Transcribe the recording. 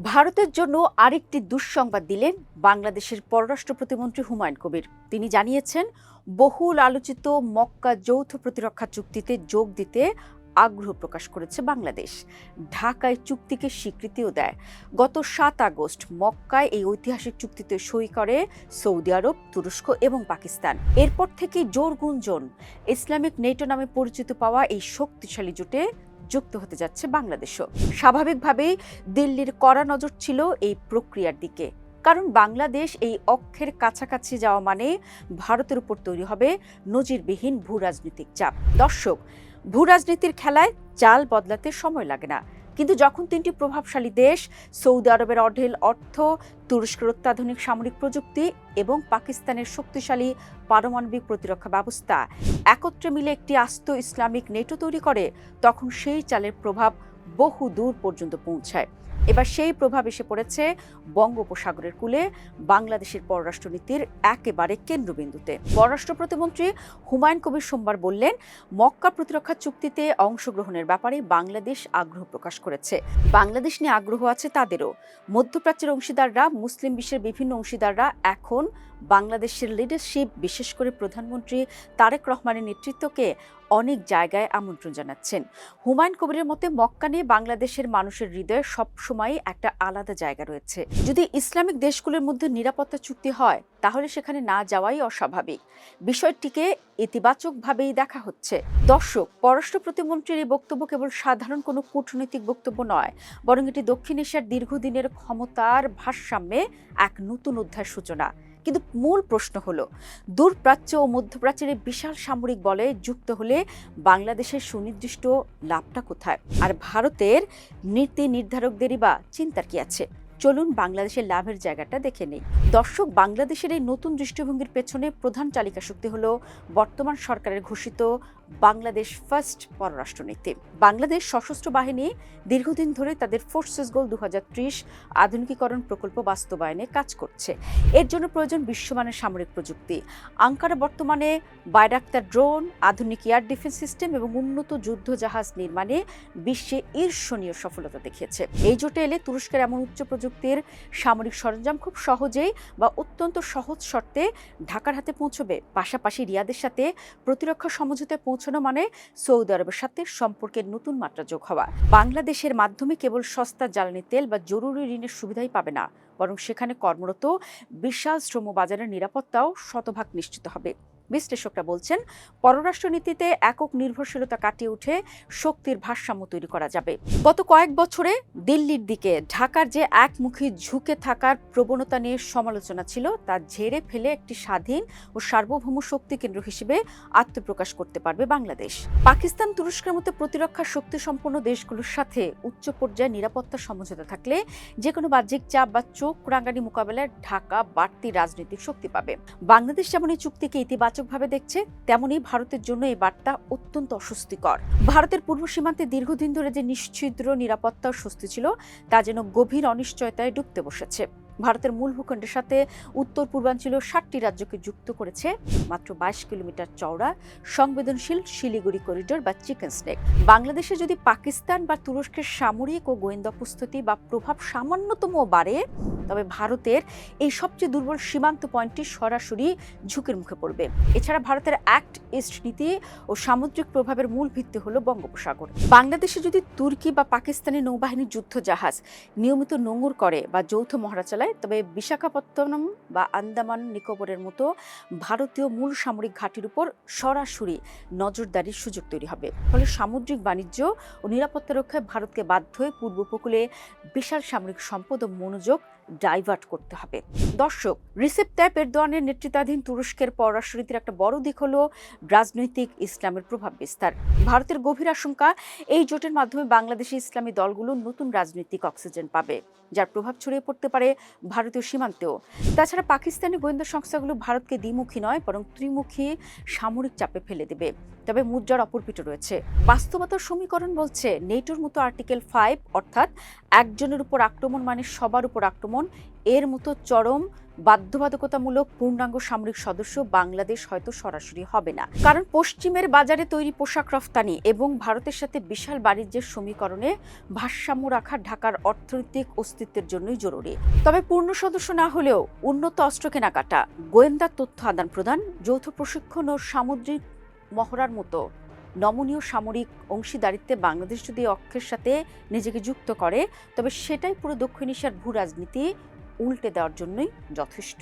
ভারতের জন্য আরেকটি দুঃসংবাদ দিলেন বাংলাদেশের পররাষ্ট্র প্রতিমন্ত্রী হুমায়ুন কবির। তিনি জানিয়েছেন, বহুল আলোচিত মক্কা যৌথ প্রতিরক্ষা চুক্তিতে যোগ দিতে আগ্রহ প্রকাশ করেছে বাংলাদেশ। ঢাকায় চুক্তিকে স্বীকৃতিও দেয়। গত ৭ আগস্ট মক্কায় এই ঐতিহাসিক চুক্তিতে সই করে সৌদি আরব, তুরস্ক এবং পাকিস্তান। এরপর থেকেই জোর গুঞ্জন, ইসলামিক নেটো নামে পরিচিত পাওয়া এই শক্তিশালী জোটে যুক্ত হতে যাচ্ছে বাংলাদেশও। স্বাভাবিকভাবেই দিল্লির কড়া নজর ছিল এই প্রক্রিয়ার দিকে, কারণ বাংলাদেশ এই অক্ষের কাছাকাছি যাওয়া মানে ভারতের উপর তৈরি হবে নজিরবিহীন ভূরাজনৈতিক চাপ। দর্শক, ভূরাজনীতির খেলায় চাল বদলাতে সময় লাগে না, কিন্তু যখন তিনটি প্রভাবশালী দেশ সৌদি আরবের অঢেল অর্থ, তুরস্কের অত্যাধুনিক সামরিক প্রযুক্তি এবং পাকিস্তানের শক্তিশালী পারমাণবিক প্রতিরক্ষা ব্যবস্থা একত্রে মিলে একটি আস্ত ইসলামিক নেটো তৈরি করে, তখন সেই চালের প্রভাব বহু দূর পর্যন্ত পৌঁছায়। এবার সেই প্রভাব এসে পড়েছে বঙ্গোপসাগরের কূলে, বাংলাদেশের পররাষ্ট্রনীতির একেবারে কেন্দ্রবিন্দুতে। পররাষ্ট্র প্রতিমন্ত্রী হুমায়ুন কবির সোমবার বললেন, মক্কা প্রতিরক্ষা চুক্তিতে অংশগ্রহণের ব্যাপারে বাংলাদেশ আগ্রহ প্রকাশ করেছে। বাংলাদেশ নিয়ে আগ্রহ আছে তাদেরও। মধ্যপ্রাচ্যের অংশীদাররা, মুসলিম বিশ্বের বিভিন্ন অংশীদাররা এখন বাংলাদেশের লিডারশিপ, বিশেষ করে প্রধানমন্ত্রী তারেক রহমানের নেতৃত্বকে অনেক জায়গায় আমন্ত্রণ জানাচ্ছেন। হুমায়ুন কবিরের মতে, মক্কা নিয়ে বাংলাদেশের মানুষের হৃদয়ে সবসময় একটা আলাদা জায়গা রয়েছে। যদি ইসলামিক দেশগুলোর মধ্যে নিরাপত্তা চুক্তি হয়, তাহলে সেখানে না যাওয়াই অস্বাভাবিক। বিষয়টিকে ইতিবাচকভাবেই দেখা হচ্ছে। দর্শক, পররাষ্ট্র প্রতিমন্ত্রীর এই বক্তব্য কেবল সাধারণ কোনো কূটনৈতিক বক্তব্য নয়, বরং এটি দক্ষিণ এশিয়ার দীর্ঘদিনের ক্ষমতার ভারসাম্যে এক নতুন অধ্যায়ের সূচনা। কিন্তু মূল প্রশ্ন হলো, দূরপ্রাচ্য ও মধ্যপ্রাচ্যের বিশাল সামরিক বলে যুক্ত হলে বাংলাদেশের সুনির্দিষ্ট লাভটা কোথায়? আর ভারতের নীতি নির্ধারকদেরই বা চিন্তার কি আছে? চলুন বাংলাদেশের লাভের জায়গাটা দেখে নেই। দর্শক, বাংলাদেশের এই নতুন দৃষ্টিভঙ্গির পেছনে প্রধান চালিকা শক্তি হলো বর্তমান সরকারের ঘোষিত বাংলাদেশ ফার্স্ট পররাষ্ট্রনীতি। বাংলাদেশ সশস্ত্র বাহিনী দীর্ঘদিন ধরে তাদের ফোর্সেস গোল 2030 আধুনিকীকরণ প্রকল্প বাস্তবায়নে কাজ করছে। এর জন্য প্রয়োজন বিশ্বমানের সামরিক প্রযুক্তি। আঙ্কারা বর্তমানে বাইরাক্তার ড্রোন, আধুনিক এয়ার ডিফেন্স সিস্টেম এবং উন্নত যুদ্ধ জাহাজ নির্মাণে বিশ্বে ঈর্ষণীয় সফলতা দেখিয়েছে। এই জোটে এলে তুরস্কের এমন উচ্চ প্রযুক্তির সামরিক সরঞ্জাম খুব সহজেই বা অত্যন্ত সহজ শর্তে ঢাকার হাতে পৌঁছবে। পাশাপাশি রিয়াদের সাথে প্রতিরক্ষা সমঝোতায় পৌঁছানো মানে সৌদি আরবের সাথে সম্পর্কের নতুন মাত্রা যোগ হওয়া। বাংলাদেশের মাধ্যমে কেবল সস্তা জ্বালানি তেল বা জরুরি ঋণের সুবিধাই পাবে না, বরং সেখানে কর্মরত বিশাল শ্রমবাজারের নিরাপত্তাও শতভাগ নিশ্চিত হবে। বিশ্লেষকরা বলছেন, পররাষ্ট্রনীতিতে একক নির্ভরশীলতা কাটিয়ে উঠে শক্তির ভারসাম্য তৈরি করা যাবে। গত কয়েক বছরে দিল্লির দিকে ঢাকার যে একমুখী ঝুঁকে থাকার প্রবণতা নিয়ে সমালোচনা ছিল, তা ঝেড়ে ফেলে একটি স্বাধীন ও সার্বভৌম শক্তি কেন্দ্র হিসেবে আত্মপ্রকাশ করতে পারবে বাংলাদেশ। পাকিস্তান, তুরস্কের মতো প্রতিরক্ষা শক্তি সম্পন্ন দেশগুলোর সাথে উচ্চ পর্যায়ে নিরাপত্তা সমঝোতা থাকলে যে কোনো বাহ্যিক চাপ বা চোখ রাঙানি মোকাবেলায় ঢাকা বাড়তি রাজনৈতিক শক্তি পাবে। বাংলাদেশ যেমন এই চুক্তিকে ইতিবাচকভাবে দেখছে, তেমনি ভারতের জন্য এই বার্তা অত্যন্ত অস্বস্তিকর। ভারতের পূর্ব সীমান্তে দীর্ঘদিন ধরে যে নিশ্ছিদ্র নিরাপত্তা ও স্বস্তি ছিল, তা যেন গভীর অনিশ্চয়তায় ডুবতে বসেছে। ভারতের মূল ভূখণ্ডের সাথে উত্তর পূর্বাঞ্চলীয় 7টি রাজ্যকে যুক্ত করেছে মাত্র 22 কিলোমিটার চওড়া সংবেদনশীল শিলিগুড়ি করিডোর বা চিকেন স্নেক। বাংলাদেশে যদি পাকিস্তান বা তুরস্কের সামরিক ও গোয়েন্দা উপস্থিতি বা প্রভাব সামান্যতম বাড়ে, তবে ভারতের এই সবচেয়ে দুর্বল সীমান্ত পয়েন্টটি সরাসরি ঝুঁকির মুখে পড়বে। এছাড়া ভারতের অ্যাক্ট ইস্ট নীতি ও সামুদ্রিক প্রভাবের মূল ভিত্তি হলো বঙ্গোপসাগর। বাংলাদেশে যদি তুর্কি বা পাকিস্তানি নৌবাহিনী যুদ্ধ জাহাজ নিয়মিত নোঙর করে বা যৌথ মহড়া চালায়, তবে বিশাখাপত্তনম বা আন্দামান নিকোবরের মতো ভারতীয় মূল সামরিক ঘাঁটির উপর সরাসরি নজরদারির সুযোগ তৈরি হবে। ফলে সামুদ্রিক বাণিজ্য ও নিরাপত্তা রক্ষায় ভারতকে বাধ্য হয়ে পূর্ব উপকূলে বিশাল সামরিক সম্পদ ও মনোযোগ ডাইভার্ট করতে হবে। দর্শক, রিসেপ তাইপ এরদোয়ানের নেতৃত্বাধীন তুরস্কের পররাষ্ট্রনীতির একটা বড় দিক হলো রাজনৈতিক ইসলামের প্রভাব বিস্তার। ভারতের গভীর আশঙ্কা, এই জোটের মাধ্যমে বাংলাদেশি ইসলামী দলগুলো নতুন রাজনৈতিক অক্সিজেন পাবে, যার প্রভাব ছড়িয়ে পড়তে পারে ভারতীয় সীমান্তেও। তাছাড়া পাকিস্তানি গোয়েন্দা সংস্থাগুলো ভারতকে দ্বিমুখী নয়, বরং ত্রিমুখী সামরিক চাপে ফেলে দেবে। তবে মুদ্রার অপর পিঠে রয়েছে বাস্তবতার সমীকরণ বলছে নেটোর মতো আর্টিকেল 5 অর্থাৎ একজনের উপর আক্রমণ মানে সবার উপর আক্রমণ এর মতো চরম বাধ্যবাধকতামূলক পূর্ণাঙ্গ সামরিক সদস্য বাংলাদেশ হয়তো সরাসরি হবে না, কারণ পশ্চিমের বাজারে তৈরি পোশাক রফতানি এবং ভারতের সাথে বিশাল বাণিজ্যের সমীকরণে ভারসাম্য রাখা ঢাকার অর্থনৈতিক অস্তিত্বের জন্যই জরুরি। তবে পূর্ণ সদস্য না হলেও উন্নত অস্ত্র কেনাকাটা, গোয়েন্দা তথ্য আদান প্রদান, যৌথ প্রশিক্ষণ ও সামুদ্রিক মহড়ার মতো নমনীয় সামরিক অংশীদারিত্বে বাংলাদেশ যদি অক্ষের সাথে নিজেকে যুক্ত করে তবে সেটাই পুরো দক্ষিণ এশিয়ার ভূ রাজনীতি উল্টে দেওয়ার জন্যই যথেষ্ট।